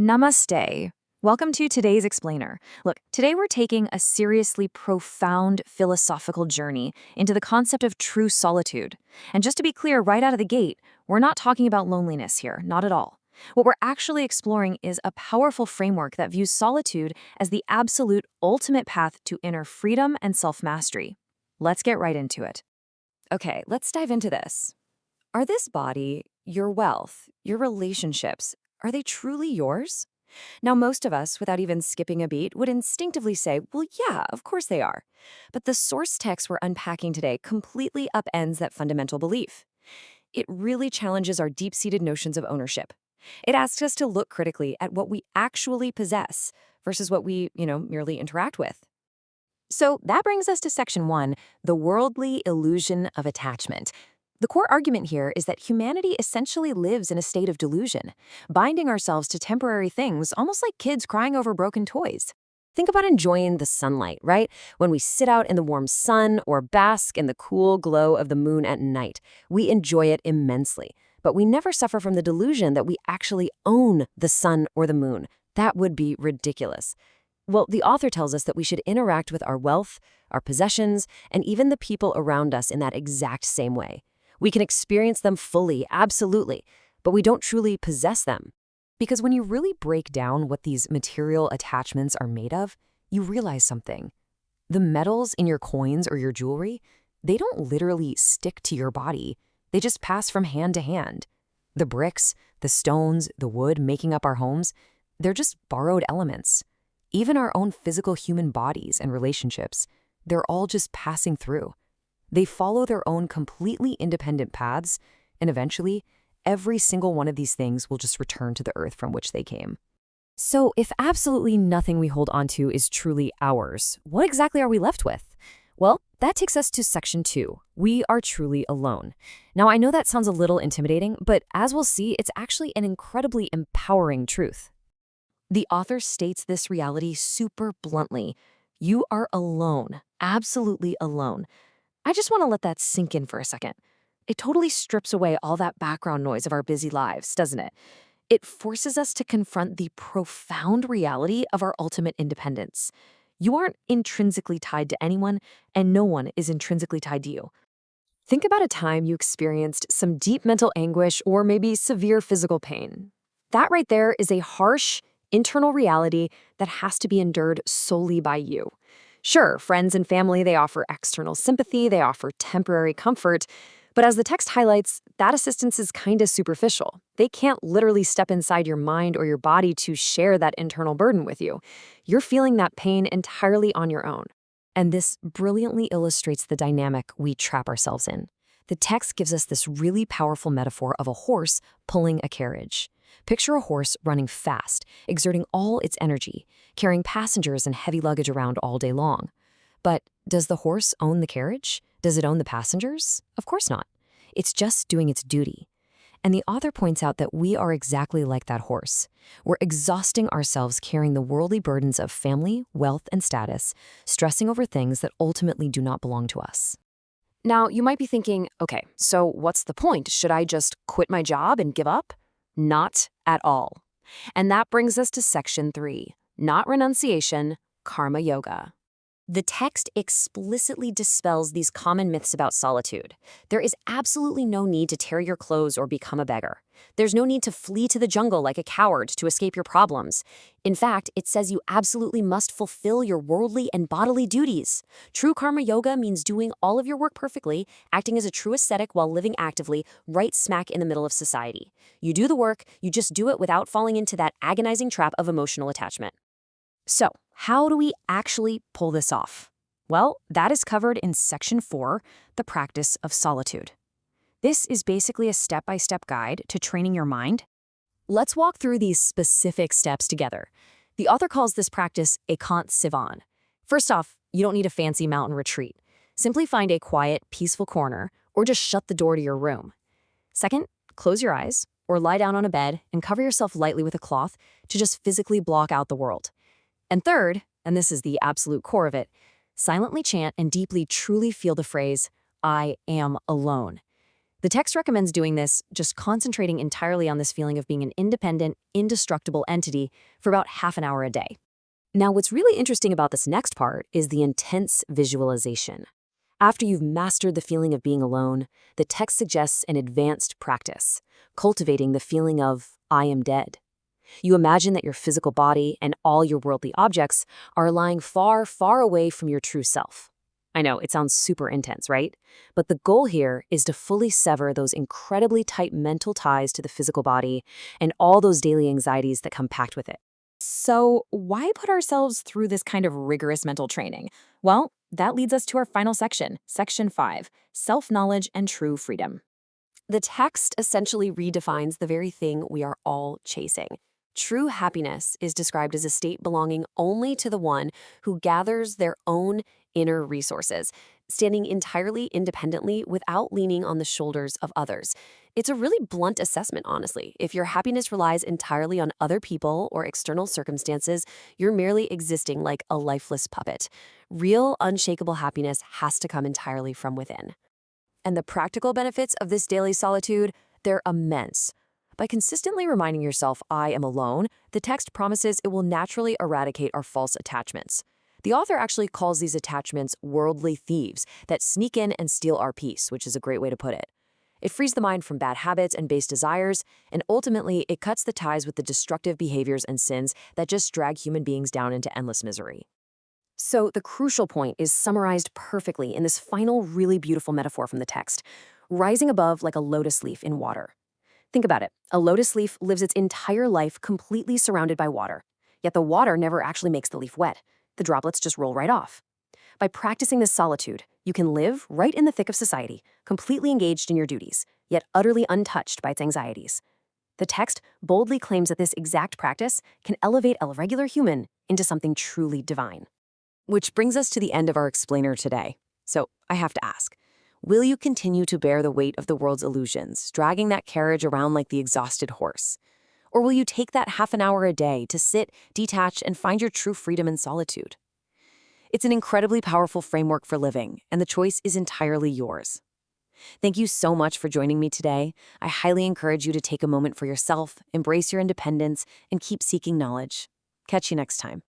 Namaste. Welcome to today's explainer. Look, today we're taking a seriously profound philosophical journey into the concept of true solitude. And just to be clear right out of the gate, we're not talking about loneliness here, not at all. What we're actually exploring is a powerful framework that views solitude as the absolute ultimate path to inner freedom and self-mastery. Let's get right into it. Okay, let's dive into this. Are this body, your wealth, your relationships, are they truly yours? Now, most of us, without even skipping a beat, would instinctively say, well, yeah, of course they are. But the source text we're unpacking today completely upends that fundamental belief. It really challenges our deep-seated notions of ownership. It asks us to look critically at what we actually possess versus what we, merely interact with. So that brings us to section 1, the worldly illusion of attachment. The core argument here is that humanity essentially lives in a state of delusion, binding ourselves to temporary things almost like kids crying over broken toys. Think about enjoying the sunlight, right? When we sit out in the warm sun or bask in the cool glow of the moon at night, we enjoy it immensely. But we never suffer from the delusion that we actually own the sun or the moon. That would be ridiculous. Well, the author tells us that we should interact with our wealth, our possessions, and even the people around us in that exact same way. We can experience them fully, absolutely, but we don't truly possess them. Because when you really break down what these material attachments are made of, you realize something. The metals in your coins or your jewelry, they don't literally stick to your body. They just pass from hand to hand. The bricks, the stones, the wood making up our homes, they're just borrowed elements. Even our own physical human bodies and relationships, they're all just passing through. They follow their own completely independent paths, and eventually, every single one of these things will just return to the earth from which they came. So if absolutely nothing we hold onto is truly ours, what exactly are we left with? Well, that takes us to section 2. We are truly alone. Now, I know that sounds a little intimidating, but as we'll see, it's actually an incredibly empowering truth. The author states this reality super bluntly. You are alone, absolutely alone. I just want to let that sink in for a second. It totally strips away all that background noise of our busy lives, doesn't it? It forces us to confront the profound reality of our ultimate independence. You aren't intrinsically tied to anyone, and no one is intrinsically tied to you. Think about a time you experienced some deep mental anguish or maybe severe physical pain. That right there is a harsh, internal reality that has to be endured solely by you. Sure, friends and family, they offer external sympathy, they offer temporary comfort, but as the text highlights, that assistance is kinda superficial. They can't literally step inside your mind or your body to share that internal burden with you. You're feeling that pain entirely on your own. And this brilliantly illustrates the dynamic we trap ourselves in. The text gives us this really powerful metaphor of a horse pulling a carriage. Picture a horse running fast, exerting all its energy, carrying passengers and heavy luggage around all day long. But does the horse own the carriage? Does it own the passengers? Of course not. It's just doing its duty. And the author points out that we are exactly like that horse. We're exhausting ourselves carrying the worldly burdens of family, wealth, and status, stressing over things that ultimately do not belong to us. Now, you might be thinking, okay, so what's the point? Should I just quit my job and give up? Not at all. And that brings us to section 3, not renunciation, karma yoga. The text explicitly dispels these common myths about solitude. There is absolutely no need to tear your clothes or become a beggar. There's no need to flee to the jungle like a coward to escape your problems. In fact, it says you absolutely must fulfill your worldly and bodily duties. True karma yoga means doing all of your work perfectly, acting as a true ascetic while living actively, right smack in the middle of society. You do the work, you just do it without falling into that agonizing trap of emotional attachment. So, how do we actually pull this off? Well, that is covered in section 4, the practice of solitude. This is basically a step-by-step guide to training your mind. Let's walk through these specific steps together. The author calls this practice Ekant Sivan. First off, you don't need a fancy mountain retreat. Simply find a quiet, peaceful corner, or just shut the door to your room. Second, close your eyes, or lie down on a bed and cover yourself lightly with a cloth to just physically block out the world. And third, and this is the absolute core of it, silently chant and deeply truly feel the phrase, I am alone. The text recommends doing this, just concentrating entirely on this feeling of being an independent, indestructible entity for about half an hour a day. Now, what's really interesting about this next part is the intense visualization. After you've mastered the feeling of being alone, the text suggests an advanced practice, cultivating the feeling of, I am dead. You imagine that your physical body and all your worldly objects are lying far, far away from your true self. I know, it sounds super intense, right? But the goal here is to fully sever those incredibly tight mental ties to the physical body and all those daily anxieties that come packed with it. So, why put ourselves through this kind of rigorous mental training? Well, that leads us to our final section, Section 5, Self-Knowledge and True Freedom. The text essentially redefines the very thing we are all chasing. True happiness is described as a state belonging only to the one who gathers their own inner resources, standing entirely independently without leaning on the shoulders of others. It's a really blunt assessment, honestly. If your happiness relies entirely on other people or external circumstances, you're merely existing like a lifeless puppet. Real, unshakable happiness has to come entirely from within. And the practical benefits of this daily solitude, they're immense. By consistently reminding yourself, I am alone, the text promises it will naturally eradicate our false attachments. The author actually calls these attachments worldly thieves that sneak in and steal our peace, which is a great way to put it. It frees the mind from bad habits and base desires, and ultimately, it cuts the ties with the destructive behaviors and sins that just drag human beings down into endless misery. So the crucial point is summarized perfectly in this final, really beautiful metaphor from the text, rising above like a lotus leaf in water. Think about it. A lotus leaf lives its entire life completely surrounded by water, yet the water never actually makes the leaf wet. The droplets just roll right off. By practicing this solitude, you can live right in the thick of society, completely engaged in your duties, yet utterly untouched by its anxieties. The text boldly claims that this exact practice can elevate a regular human into something truly divine. Which brings us to the end of our explainer today. So I have to ask, will you continue to bear the weight of the world's illusions, dragging that carriage around like the exhausted horse? Or will you take that half an hour a day to sit, detach, and find your true freedom in solitude? It's an incredibly powerful framework for living, and the choice is entirely yours. Thank you so much for joining me today. I highly encourage you to take a moment for yourself, embrace your independence, and keep seeking knowledge. Catch you next time.